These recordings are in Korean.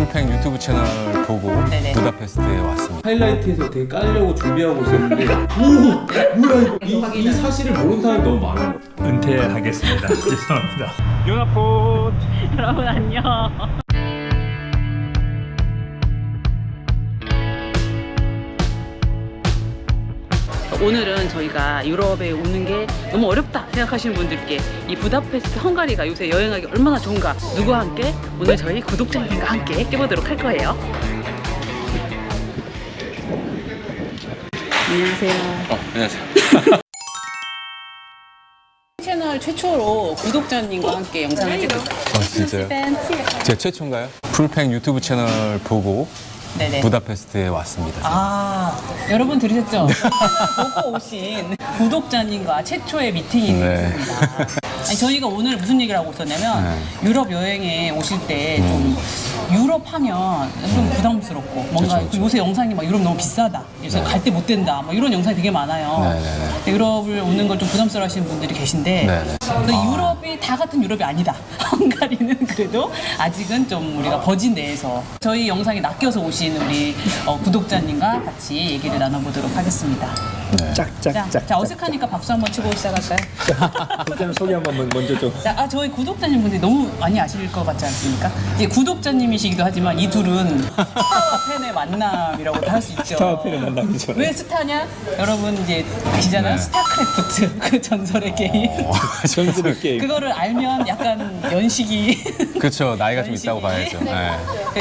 풀팽 유튜브 채널 보고 네네. 부다페스트에 왔습니다. 하이라이트에서 되게 깔려고 준비하고 있었는데 오! 뭐야 이거 이 사실을 모르는 사람이 너무 많아요. 은퇴하겠습니다. 죄송합니다. 유나포 여러분 안녕. 오늘은 저희가 유럽에 오는 게 너무 어렵다 생각하시는 분들께 이 부다페스트 헝가리가 요새 여행하기 얼마나 좋은가, 누구와 함께? 오늘 저희 구독자님과 함께 깨보도록 할 거예요. 안녕하세요. 안녕하세요. 채널 최초로 구독자님과 함께 영상을 찍고 있어요. 진짜요? 제 최초인가요? 풀팽 유튜브 채널 보고 네네. 부다페스트에 왔습니다. 아, 여러분 들으셨죠? 보고 오신 구독자님과 최초의 미팅이 네. 있습니다. 아니, 저희가 오늘 무슨 얘기를 하고 있었냐면 유럽 여행에 오실 때 좀 유럽 하면 좀 부담스럽고 뭔가 그쵸, 그쵸. 요새 영상이 막 유럽 너무 비싸다, 요새 갈 때 못 된다, 막 이런 영상이 되게 많아요. 네네네. 근데 유럽을 오는 걸 좀 부담스러워 하시는 분들이 계신데 네네. 근데 유럽이 다 같은 유럽이 아니다. 헝가리는 그래도 아직은 좀 우리가 버진 내에서 저희 영상에 낚여서 오신 우리 구독자님과 같이 얘기를 나눠보도록 하겠습니다. 자, 어색하니까 박수 한번 치고 시작할까요? 일단 소개 한번 먼저 좀. 자, 저희 구독자님 분들이 너무 많이 아실 것 같지 않습니까? 이제 구독자님이시기도 하지만 이 둘은 스타와 팬의 만남이라고도 할 수 있죠. 스타와 팬의 만남이죠. 왜 스타냐? 여러분 이제 아시잖아요. 네. 스타크래프트 그 전설의 게임. 전술의 게임. 그거를 알면 약간 연식이 그렇죠. 나이가 좀 있다고 봐야죠. 네. 그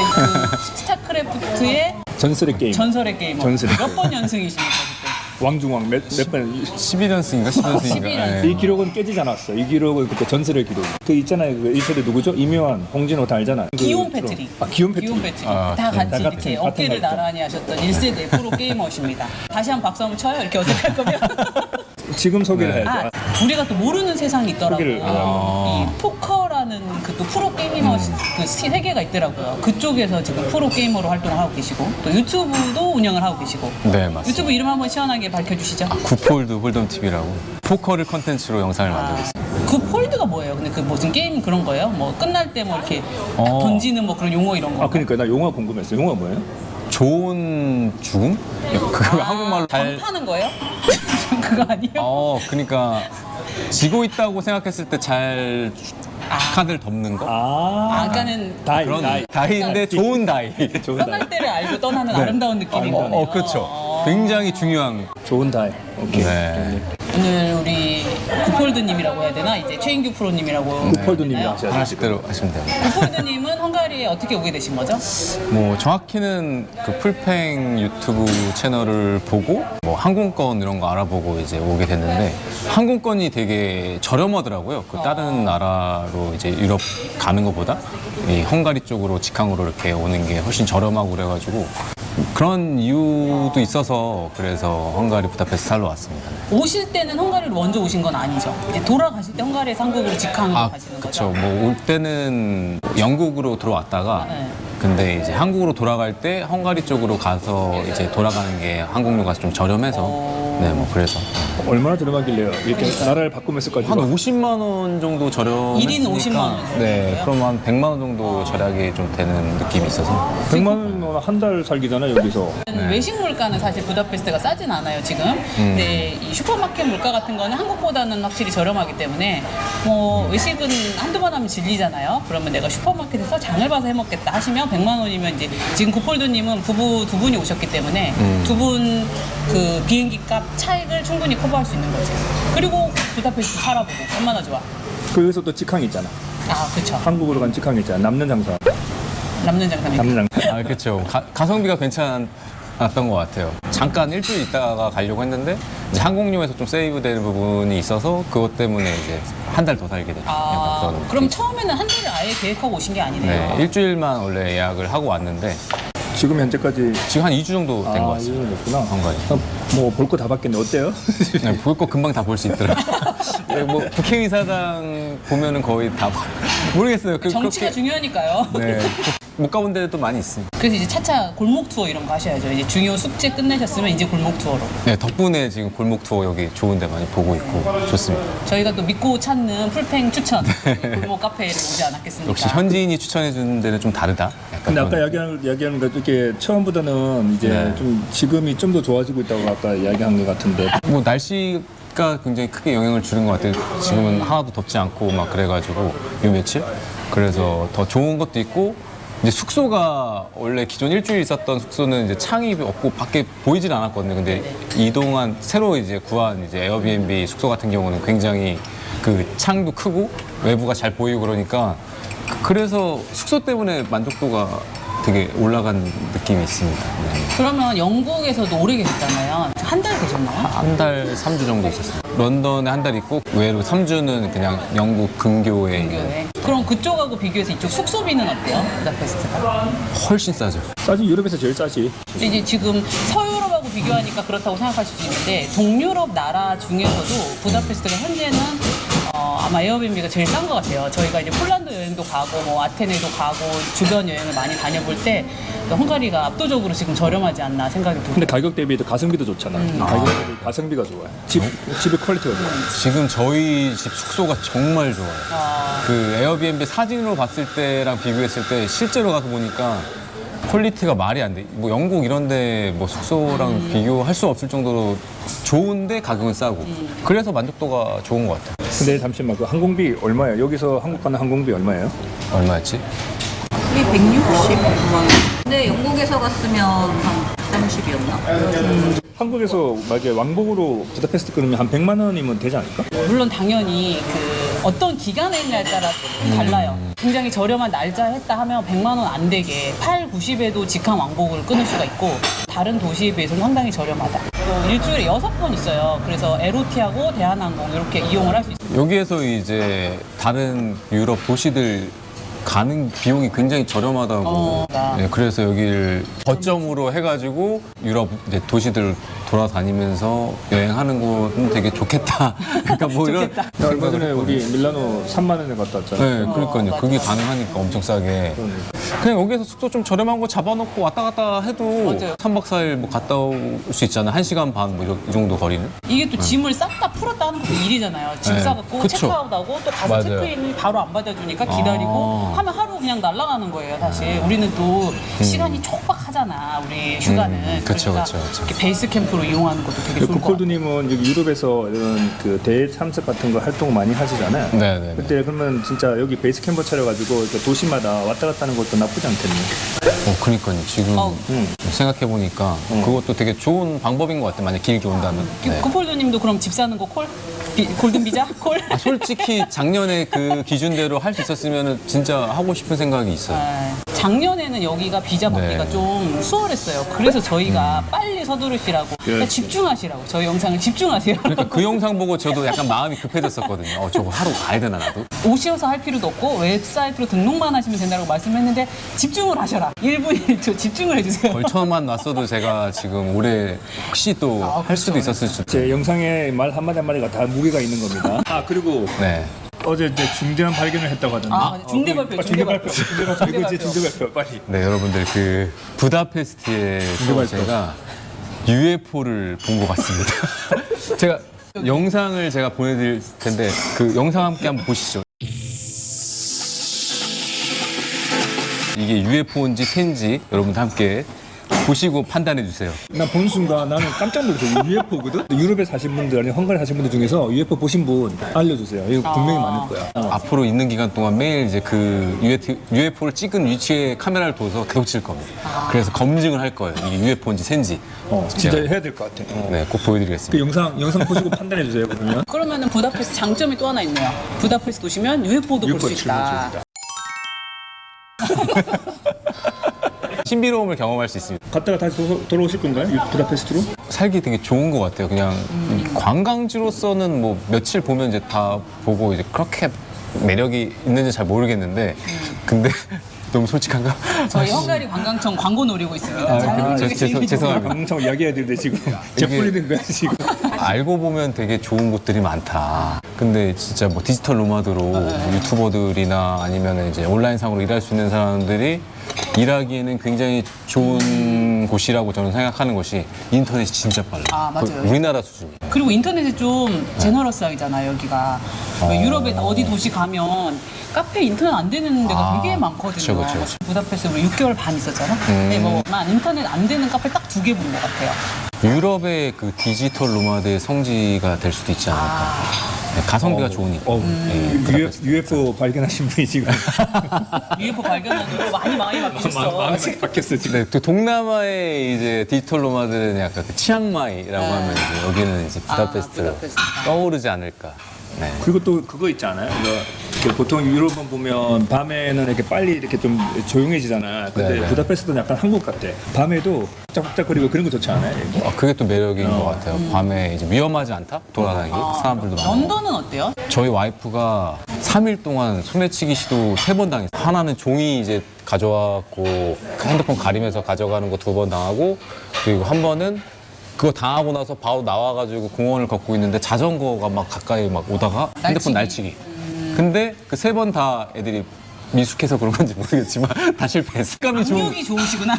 스타크래프트의 전술의 게임. 전설의 게임. 전설의 몇 번 연승이십니까 그때? 왕중왕 몇 번. 11연승인가 10연승인가. 이 기록은 깨지지 않았어. 이 기록은 그때 전설의 기록. 그 있잖아요. 그 1세대 누구죠? 이명환, 홍진호 다 알잖아. 기욤 패트릭. 기욤 패트릭. 기욤 패트릭. 아, 다 같이 다 이렇게 같은 어깨를 같은 나란히 하셨던 1세대 프로 게이머십니다. 다시 한번 박수 한번 쳐요. 이렇게 어색할 거면. 지금 소개를 네. 해야죠. 우리가 또 모르는 세상이 소개를 있더라고요. 이 포커라는 그 또 프로 게이머 그 세계가 있더라고요. 그쪽에서 지금 프로 게이머로 활동을 하고 계시고 또 유튜브도 운영을 하고 계시고. 네, 맞습니다. 유튜브 이름 한번 시원하게 밝혀주시죠. 굿폴드 홀덤 TV라고 포커를 컨텐츠로 영상을 만들고 있습니다. 그 폴드가 뭐예요? 근데 그 무슨 게임 그런 거예요? 뭐 끝날 때 뭐 이렇게 딱 던지는 뭐 그런 용어 이런 거. 그러니까 나 용어 궁금했어. 용어 뭐예요? 좋은 죽음? 그 한국말로 잘. 파는 거예요? 그거 아니에요? 그러니까 지고 있다고 생각했을 때 잘 카드를 덮는 거? 그러니까는 다이. 그런 다이인데 좋은 다이. 좋은 다이. 떠날 때를 알고 떠나는 아름다운 느낌인 거네요. 그렇죠. 굉장히 중요한. 좋은 다이. 오케이. 네. 오늘 우리 구폴드님이라고 해야 되나? 이제 최인규 프로님이라고. 구폴드님이 하나요? 하셔야 하나씩대로 하시면 됩니다. 구폴드님은 헝가리에 어떻게 오게 되신 거죠? 뭐 정확히는 그 풀팽 유튜브 채널을 보고 뭐 항공권 이런 거 알아보고 이제 오게 됐는데 항공권이 되게 저렴하더라고요. 그 다른 나라로 이제 유럽 가는 것보다 이 헝가리 쪽으로 직항으로 이렇게 오는 게 훨씬 저렴하고 그래가지고 그런 이유도 있어서 그래서 헝가리 부다페스트 살러 왔습니다. 오실 때는 헝가리로 먼저 오신 건 아니죠? 이제 돌아가실 때 헝가리에서 한국으로 직항으로 가시는 거죠? 그렇죠. 뭐 올 때는 영국으로 들어왔다가 네. 근데 이제 한국으로 돌아갈 때 헝가리 쪽으로 가서 이제 돌아가는 게 항공료가 좀 저렴해서 네, 뭐 그래서 얼마나 저렴하길래요? 이렇게 나라를 바꾸면서까지. 한 50만 원 정도 저렴. 1인 50만 원 정도 네, 정도요? 그럼 한 100만 원 정도 절약이 좀 되는 느낌이 있어서. 100만 원이면 한 달 살기잖아 여기서. 외식 물가는 사실 부다페스트가 싸진 않아요 지금. 근데 이 슈퍼마켓 물가 같은 거는 한국보다는 확실히 저렴하기 때문에 뭐 외식은 한두 번 하면 질리잖아요. 그러면 내가 슈퍼마켓에서 장을 봐서 해먹겠다 하시면 100만 원이면 이제 지금 구폴드님은 부부 두 분이 오셨기 때문에 두 분 그 비행기 값 차익을 충분히 커버할 수 있는 거지. 그리고 부다페스트 살아보고 얼마나 좋아. 거기서 또 직항이 있잖아. 그쵸. 한국으로 간 직항이 있잖아. 남는 장사. 남는 장사님. 남는 장사. 그렇죠. 가성비가 괜찮았던 것 같아요. 잠깐 일주일 있다가 가려고 했는데 이제 항공료에서 좀 세이브되는 부분이 있어서 그것 때문에 이제 한 달 더 살게 됐어요. 그럼 처음에는 한 달을 아예 계획하고 오신 게 아니네요. 네, 일주일만 원래 예약을 하고 왔는데 지금 현재까지. 지금 한 2주 정도 된 것 같습니다. 이랬구나. 헝가리. 뭐볼 거 다 봤겠네. 어때요? 네, 볼 거 금방 다 볼 수 있더라고요. 뭐 북행이사장 보면은 거의 다 모르겠어요. 정치가 중요하니까요. 네. 못 가본 데도 많이 있습니다. 그래서 이제 차차 골목 투어 이런 거 하셔야죠. 이제 중요 숙제 끝내셨으면 이제 골목 투어로. 네, 덕분에 지금 골목 투어 여기 좋은 데 많이 보고 있고 좋습니다. 저희가 또 믿고 찾는 풀팽 추천 골목 카페를 오지 않았겠습니까? 역시 현지인이 추천해 주는 데는 좀 다르다. 약간 근데 아까 그런 이야기하는 거 이렇게 처음보다는 이제 네. 좀 지금이 좀 더 좋아지고 있다고 아까 이야기한 것 같은데 뭐 날씨가 굉장히 크게 영향을 주는 것 같아요. 지금은 하나도 덥지 않고 막 그래가지고 요 며칠 그래서 더 좋은 것도 있고 이제 숙소가 원래 기존 일주일 있었던 숙소는 이제 창이 없고 밖에 보이질 않았거든요. 근데 이동한 새로 이제 구한 이제 에어비앤비 숙소 같은 경우는 굉장히 그 창도 크고 외부가 잘 보이고 그러니까 그래서 숙소 때문에 만족도가 되게 올라간 느낌이 있습니다. 네. 그러면 영국에서도 오래 계셨잖아요. 한 달 계셨나요? 한 달 3주 정도 있었어요. 런던에 한 달 있고 외로 3주는 그냥 영국 근교에 있는 비교해. 그럼 그쪽하고 비교해서 이쪽 숙소비는 어때요? 부다페스트가? 훨씬 싸죠. 싸지 유럽에서 제일 싸지. 근데 이제 지금 서유럽하고 비교하니까 그렇다고 생각하실 수 있는데 동유럽 나라 중에서도 부다페스트가 현재는 아마 에어비앤비가 제일 싼 것 같아요. 저희가 이제 폴란드 여행도 가고 뭐 아테네도 가고 주변 여행을 많이 다녀볼 때 헝가리가 압도적으로 지금 저렴하지 않나 생각이 들어요. 근데 가격 대비도 가성비도 좋잖아. 가격 대비 가성비가 좋아요. 집의 퀄리티가 좋아요. 지금 저희 집 숙소가 정말 좋아요. 아, 그 에어비앤비 사진으로 봤을 때랑 비교했을 때 실제로 가서 보니까 퀄리티가 말이 안 돼. 뭐 영국 이런데 뭐 숙소랑 비교할 수 없을 정도로 좋은데 가격은 싸고. 그래서 만족도가 좋은 것 같아요. 근데 잠시만 그 항공비 얼마예요? 여기서 한국 가는 항공비 얼마예요? 얼마였지? 우리 160만 원. 근데 영국에서 갔으면 한 30이었나? 한국에서 만약에 왕복으로 부다페스트 끊으면 한 100만 원이면 되지 않을까? 물론 당연히 그 어떤 기간에 있냐에 따라 좀 달라요. 굉장히 저렴한 날짜 했다 하면 100만 원 안 되게 8, 90에도 직항 왕복을 끊을 수가 있고 다른 도시에 비해서는 상당히 저렴하다. 또 일주일에 6번 있어요. 그래서 LOT하고 대한항공 이렇게 이용을 할 수 있어요. 여기에서 이제 다른 유럽 도시들 가는 비용이 굉장히 저렴하다고. 네, 그래서 여기를 거점으로 해가지고 유럽 이제 도시들 돌아다니면서 여행하는 곳은 되게 좋겠다. 그러니까 뭐 이런. 얼마 전에 우리 밀라노 3만 원에 갔다 왔잖아. 네, 그러니까요. 그게 가능하니까 엄청 싸게. 그냥 여기서 숙소 좀 저렴한 거 잡아놓고 왔다 갔다 해도 맞아요. 3박 4일 뭐 갔다 올 수 있잖아요. 1시간 반 뭐 이 정도 거리는. 이게 또 짐을 쌌다 풀었다 하는 것도 일이잖아요. 짐 네. 싸갖고 그쵸. 체크아웃하고 또 가서 맞아요. 체크인을 바로 안 받아주니까 기다리고 하면 하루 그냥 날아가는 거예요. 사실 우리는 또 시간이 촉박하잖아. 우리 휴가는. 그쵸, 그러니까 그쵸, 그쵸. 이렇게 베이스 캠프로 이용하는 것도 되게 좋을 것 같아요. 코콜드님은 여기 유럽에서 이런 그 대회 참석 같은 거 활동 많이 하시잖아요. 네네. 그때 그러면 진짜 여기 베이스 캠프 차려가지고 이렇게 도시마다 왔다 갔다 하는 것도 나쁘지 않겠네. 그러니까요. 지금 생각해보니까 그것도 되게 좋은 방법인 것 같아요. 만약 길게 온다면. 네. 코폴드님도 그럼 집 사는 거 골든 비자 콜? 아, 솔직히 작년에 그 기준대로 할 수 있었으면 진짜 하고 싶은 생각이 있어요. 아, 작년에는 여기가 비자 받기가 네. 좀 수월했어요. 그래서 저희가 빨리 서두르시라고 그러니까 집중하시라고 저희 영상을 집중하세요. 그러니까 그 영상 보고 저도 약간 마음이 급해졌었거든요. 저거 하러 가야 되나 나도? 오셔서 할 필요도 없고 웹사이트로 등록만 하시면 된다고 말씀했는데 집중을 하셔라. 1분 1초 집중을 해주세요. 벌처만 났어도 제가 지금 올해 혹시 또 할 수도 있었을 수도. 제 영상에 말 한마디 한마디가 다 무게가 있는 겁니다. 아 그리고 네. 어제 이제 중대한 발견을 했다고 하던데. 아, 중대 발표, 중대 중대 발표. 발표. 중대 발표. 이거 이제 중대 발표 빨리. 네, 여러분들 그 부다페스트에서 제가 UFO를 본 것 같습니다. 제가 영상을 제가 보내드릴 텐데 그 영상 함께 한번 보시죠. 이게 UFO인지 샌지 여러분들 함께 보시고 판단해 주세요. 나 본 순간 나는 깜짝 놀랐어요. UFO거든? 유럽에 사신 분들 아니면 헝가리 사신 분들 중에서 UFO 보신 분 알려주세요. 이거 분명히 많을 거야. 앞으로 있는 기간 동안 매일 이제 그 UFO를 찍은 위치에 카메라를 둬서 계속 칠 겁니다. 그래서 검증을 할 거예요. 이게 UFO인지 샌지. 진짜 제가, 해야 될 것 같아. 네, 꼭 보여드리겠습니다. 그 영상 보시고 판단해 주세요. 그러면. 그러면은 부다페스트 장점이 또 하나 있네요. 부다페스트 오시면 UFO도 볼 수 UFO 있다. 신비로움을 경험할 수 있습니다. 갔다가 다시 돌아오실 건가요? 부다페스트로? 살기 되게 좋은 것 같아요. 그냥 관광지로서는 뭐 며칠 보면 이제 다 보고 이제 그렇게 매력이 있는지 잘 모르겠는데 근데 너무 솔직한가? 저희 헝가리 관광청 광고 노리고 있습니다. 잘 죄송합니다. 방청 이야기해야 되는데 지금 재 풀리는 거야 지금. 알고 보면 되게 좋은 곳들이 많다. 근데 진짜 뭐 디지털 노마드로 유튜버들이나 아니면 이제 온라인상으로 일할 수 있는 사람들이 일하기에는 굉장히 좋은 곳이라고 저는 생각하는 것이 인터넷이 진짜 빨라요. 아, 맞아요. 거의 우리나라 수준이에요. 그리고 인터넷이 좀 제너러스하잖아요, 여기가. 유럽에 어디 도시 가면 카페 인터넷 안 되는 데가 되게 많거든요. 그쵸. 부다페스트 우리 6개월 반 있었잖아. 근데 뭐만 인터넷 안 되는 카페 딱 2개 본 것 같아요. 유럽의 그 디지털 노마드의 성지가 될 수도 있지 않을까. 네, 가성비가 좋으니까. 네, UFO 발견하신 분이 지금 UFO 발견하고 많이 바뀌었어. 많이 바뀌었어 지금. 네, 또 동남아의 이제 디지털 노마드는 약간 그 치앙마이라고 하면 이제 여기는 이제 부다페스트가 부다페스트. 떠오르지 않을까. 네. 그리고 또 그거 있지 않아요? 이거 보통 유럽은 보면 밤에는 이렇게 빨리 이렇게 좀 조용해지잖아. 근데 네네. 부다페스트는 약간 한국 같아. 밤에도 짝짝거리고 그런 거 좋지 않아요? 여기? 그게 또 매력인 것 같아요. 밤에 이제 위험하지 않다? 돌아다니기. 사람들도 많고. 런던은 어때요? 저희 와이프가 3일 동안 소매치기 시도 3번 당했어요. 하나는 종이 이제 가져와갖고 핸드폰 가리면서 가져가는 거 2번 당하고, 그리고 한 번은 그거 당하고 나서 바로 나와가지고 공원을 걷고 있는데 자전거가 막 가까이 막 오다가 핸드폰 날치기. 근데 그 3번 다 애들이 미숙해서 그런 건지 모르겠지만 다 실패했어. 습관이 좋은 능력이 좋으시구나.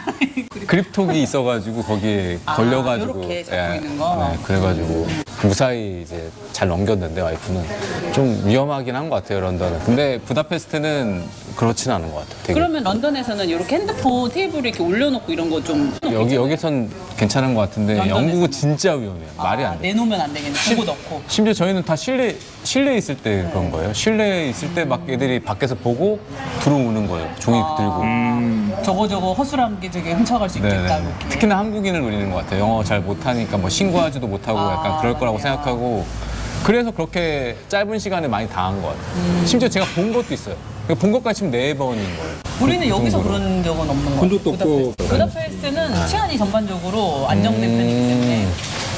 그립톡이 있어가지고 거기에 걸려가지고 요렇게 잡고 있는 거? 네, 그래가지고 무사히 이제 잘 넘겼는데 와이프는 좀 위험하긴 한 것 같아요, 런던은. 근데 부다페스트는 그렇진 않은 것 같아요. 되게. 그러면 런던에서는 이렇게 핸드폰 테이블에 이렇게 올려놓고 이런 거 좀 여기선 괜찮은 것 같은데 런던에서는? 영국은 진짜 위험해요. 말이 안 돼. 내놓으면 안 되겠네. 보고 넣고. 심지어 저희는 다 실내에 있을 때 그런 거예요. 실내에 있을 때 막 애들이 밖에서 보고 들어오는 거예요. 종이 들고. 저거 허술한 게 저게 훔쳐갈 수 있겠다. 네네. 이렇게. 특히나 한국인을 노리는 것 같아요. 영어 잘 못하니까 뭐 신고하지도 못하고 약간 그럴 거라고 생각하고, 그래서 그렇게 짧은 시간에 많이 당한 것 같아요. 심지어 제가 본 것도 있어요. 본 것까지 지금 4번인 거예요. 우리는 여기서 정도로. 그런 적은 없는 거 본 적도 없고. 부다페스트는 치안이 전반적으로 안정된 편이기 때문에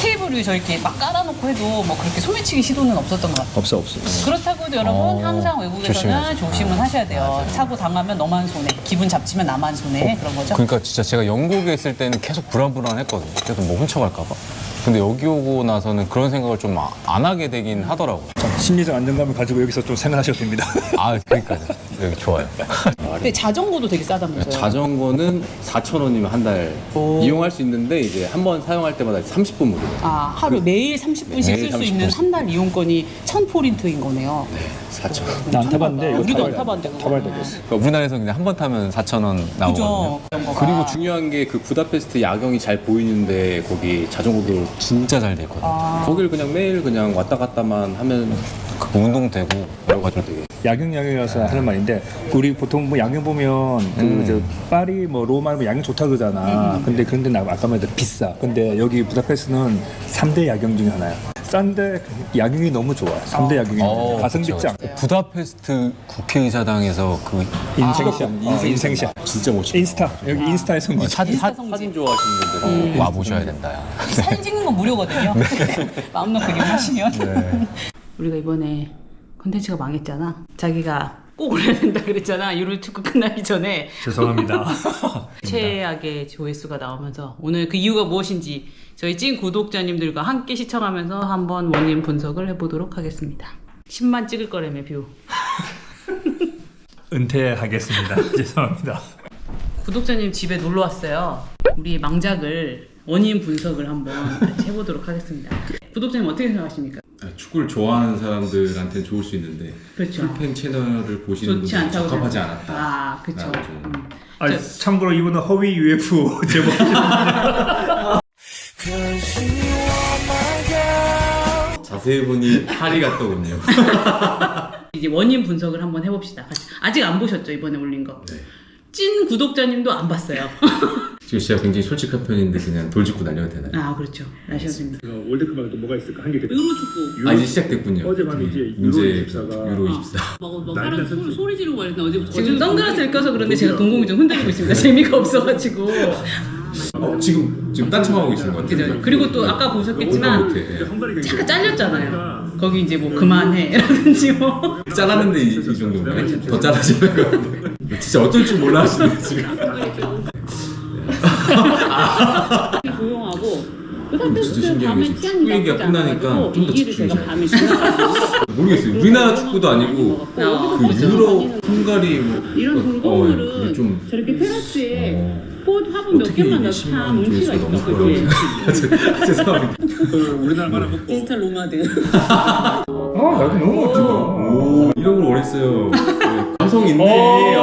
테이블 위에 저렇게 막 깔아놓고 해도 뭐 그렇게 소매치기 시도는 없었던 것 같아요. 없어. 그렇다고 해도 여러분 항상 외국에서는 조심해야죠. 조심은 하셔야 돼요. 사고 당하면 너만 손해, 기분 잡치면 나만 손해, 그런 거죠. 그러니까 진짜 제가 영국에 있을 때는 계속 불안불안했거든요. 그래서 뭐 훔쳐갈까 봐. 근데 여기 오고 나서는 그런 생각을 좀 안 하게 되긴 하더라고요. 심리적 안정감을 가지고 여기서 좀 생활하셔도 됩니다. 그러니까요. 여기 좋아요. 근데 자전거도 되게 싸다면서요. 자전거는 4,000원이면 한 달 이용할 수 있는데 이제 한 번 사용할 때마다 30분 무료. 하루 매일 30분씩 쓸 매일 수 있는 30분씩. 한 달 이용권이 1,000포인트인 거네요. 4,000원. 나 안 타봤는데 이거 우리도 안 타봐야 타봤는데 돼. 그거. 타봐야 되겠어. 그러니까 우리나라에서 그냥 한 번 타면 4,000원 나오거든요. 그런 거가. 그리고 중요한 게 그 부다페스트 야경이 잘 보이는데 거기 자전거도 진짜 잘 돼 있거든요. 거길 그냥 매일 그냥 왔다 갔다만 하면 그 운동되고 여러 가지로 되게. 야경이라서 하는 말인데 우리 보통 뭐 야경 보면 그 파리 뭐 로마 뭐 야경 좋다 그러잖아. 근데 그런데 나 아까 말했듯이 비싸. 근데 여기 부다페스트는 3대 야경 중에 하나야. 싼데 야경이 너무 좋아. 3대 야경이 가성비 그쵸, 짱. 그쵸. 부다페스트 국회의사당에서 그 인생샷. 인생샷. 진짜 멋있어. 인스타. 여기 인스타에서 뭐 사진 성지. 좋아하시는 분들은 와 보셔야 된다. 사진 찍는 건 무료거든요. 마음 놓고 이용하시면. 우리가 이번에 컨텐츠가 망했잖아. 자기가 꼭 올려야 된다 그랬잖아. 유로 축구 끝나기 전에. 죄송합니다. 최악의 조회수가 나오면서 오늘 그 이유가 무엇인지 저희 찐 구독자님들과 함께 시청하면서 한번 원인 분석을 해보도록 하겠습니다. 10만 찍을 거라며 뷰. 은퇴하겠습니다. 죄송합니다. 구독자님 집에 놀러 왔어요. 우리 망작을 원인 분석을 한번 같이 해보도록 하겠습니다. 구독자님 어떻게 생각하십니까? 축구를 좋아하는 사람들한테 좋을 수 있는데 그렇죠. 풀팽 채널을 보시는 좋지 분들은 않다고 적합하지 생각- 않았다. 그렇죠. 라고 좀. 참고로 이분은 허위 UFO 제보. 자세히 보니 파리가 떠오르네요. 이제 원인 분석을 한번 해봅시다. 같이. 아직 안 보셨죠, 이번에 올린 거? 찐 구독자님도 안 봤어요. 지금 제가 굉장히 솔직한 편인데 그냥 돌직구 날려도 되나요? 그렇죠. 나시겠습니다. 월드컵 말고 또 뭐가 있을까? 한 개. 유로축구. 이제 시작됐군요. 어젯밤에 이제 문제 유로 24가 유로 24. 사람 소리 지르고 말했는데 어제부터. 지금 선글라스를 껴서 그런데 제가 동공이 좀 흔들리고 있습니다. 재미가 없어가지고. 지금 딴청하고 계시는 것 같아요. 그리고 또 아까 보셨겠지만 이렇게 잠깐 잘렸잖아요. 거기 이제 뭐 그만해라든지 뭐. 잘랐는데 이 정도인가요? 더 잘라지는 것 같은데. 진짜 어쩔 줄 몰라 하시네 지금. 조용하고 근데 진짜 신기한 게 지금 축구 얘기가 끝나니까 좀 더 집중이 잘 돼. 모르겠어요. 우리나라 축구도 아니고 그 유럽, 헝가리 뭐 이런 그게 좀 저렇게 테라스에 꽃 화분 몇 어떻게 개만 이게 넣다 10만 운치가 조회수가 있어. 넘을 그치? 거라고 죄송합니다. 우리나라 말하면 디지털 노마드. 아 여기 너무 멋지다. 오, 이런 걸 원했어요. 네, 감성 있네.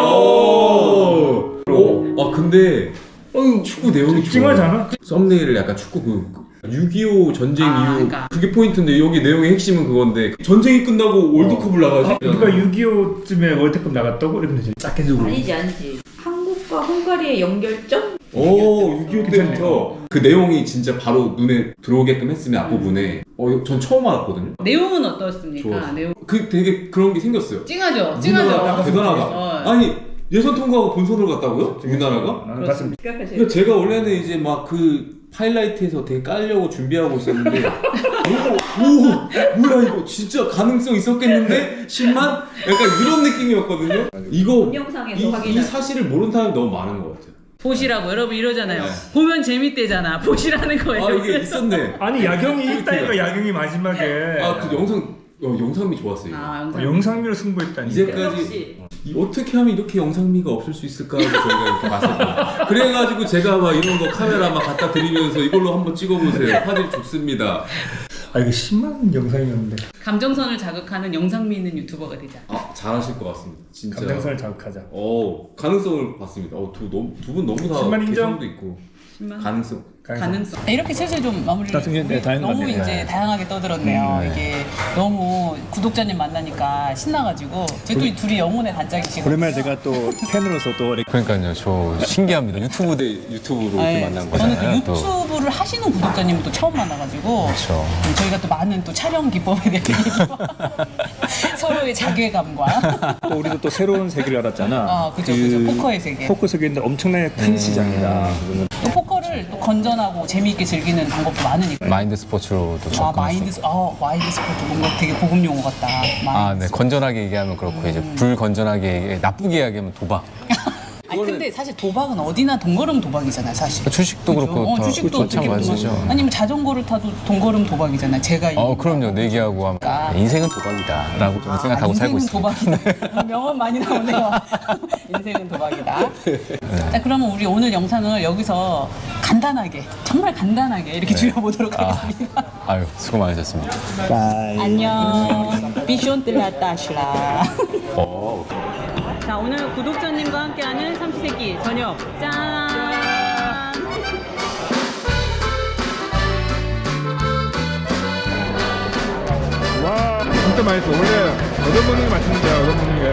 아 근데 축구 내용이 좋아. 찡하잖아. 썸네일을 약간 축구 그 6.25 전쟁 이후 그러니까. 그게 포인트인데 여기 내용의 핵심은 그건데 전쟁이 끝나고 월드컵을 나가지. 누가 6.25쯤에 월드컵 나갔다고? 이러면 이제 작게 주고. 아니지. 한국과 헝가리의 연결점? 오, 6.25 때부터 그 내용이 진짜 바로 눈에 들어오게끔 했으면 앞부분에 전 처음 알았거든요. 내용은 어떻습니까? 좋았어. 내용 그 되게 그런 게 생겼어요. 찡하죠. 우리나라가 찡하죠. 대단하다. 어. 아니 예선 통과하고 본선으로 갔다고요? 우리나라가? 아, 맞습니다. 그러니까 제가 원래는 이제 막 그 하이라이트에서 되게 깔려고 준비하고 있었는데 오 뭐야 이거 진짜 가능성 있었겠는데 10만? 약간 이런 느낌이었거든요. 이거 동영상에서 이 확인할 사실을 모르는 사람이 너무 많은 것 같아요. 보시라고 여러분 이러잖아요. 네. 보면 재밌대잖아. 보시라는 거예요. 아 이게 있었네. 아니 야경이 있다니까 야경이 마지막에. 아 그 영상미 좋았어요. 아, 영상. 영상미로 승부했다니까. 이제까지 어떻게 하면 이렇게 영상미가 없을 수 있을까 하고 저희가 이렇게 봤었거든요. 그래가지고 제가 막 이런 거 카메라 막 갖다 드리면서 이걸로 한번 찍어보세요. 화질 좋습니다. 아 이거 10만 영상이었는데. 감정선을 자극하는 영상미 있는 유튜버가 되자. 아 잘하실 것 같습니다. 진짜. 감정선을 자극하자. 가능성을 봤습니다. 두 분 너무 다 10만 인정? 개성도 있고 10만? 가능성. 가능성. 이렇게 슬슬 좀 마무리를. 나중에 네, 우리 다행인 것 너무 같네요. 이제 네. 다양하게 떠들었네요. 이게 너무 구독자님 만나니까 신나가지고 제 또 둘이 영혼의 단짝이시고. 오랜만에 제가 또 팬으로서 또 그러니까요, 저 신기합니다. 유튜브 대 유튜브로 이렇게 만난 저는 거잖아요. 또 유튜브를 하시는 구독자님을 또 처음 만나가지고 그렇죠. 저희가 또 많은 또 촬영 기법에 대해 서로의 자괴감과 또 우리도 또 새로운 세계를 알았잖아. 그죠. 포커의 세계. 포커 세계인데 엄청나게 큰 시장이다. 그거는 또 포커를 또 건전하고 재미있게 즐기는 방법도 많으니까. 마인드 스포츠로도 마인드 접근했어. 스포츠 뭔가 되게 고급 용어 같다. 아, 네. 건전하게 얘기하면 그렇고 이제 불건전하게 나쁘게 이야기하면 도박. 아니 근데 사실 도박은 어디나 돈걸음 도박이잖아요, 사실. 주식도 그죠? 그렇고 다 주식도 어떻게 보면 마찬가지죠. 아니면 자전거를 타도 돈걸음 도박이잖아요. 제가 그럼요. 내기하고 하면 인생은 도박이다라고 좀 생각하고 살고 있습니다. 도박이다. 명언 많이 나오네요. 인생은 도박이다. 자, 그러면 우리 오늘 영상을 여기서 간단하게, 정말 간단하게 이렇게 줄여보도록 하겠습니다. 아유, 수고 많으셨습니다. 안녕. 비숑 뜰라따시라. 자, 오늘 구독자님과 함께하는 삼시세끼 저녁 짠. 와 진짜 맛있어. 원래 얻어 먹는 게 맛있는데 얻어 먹는 게.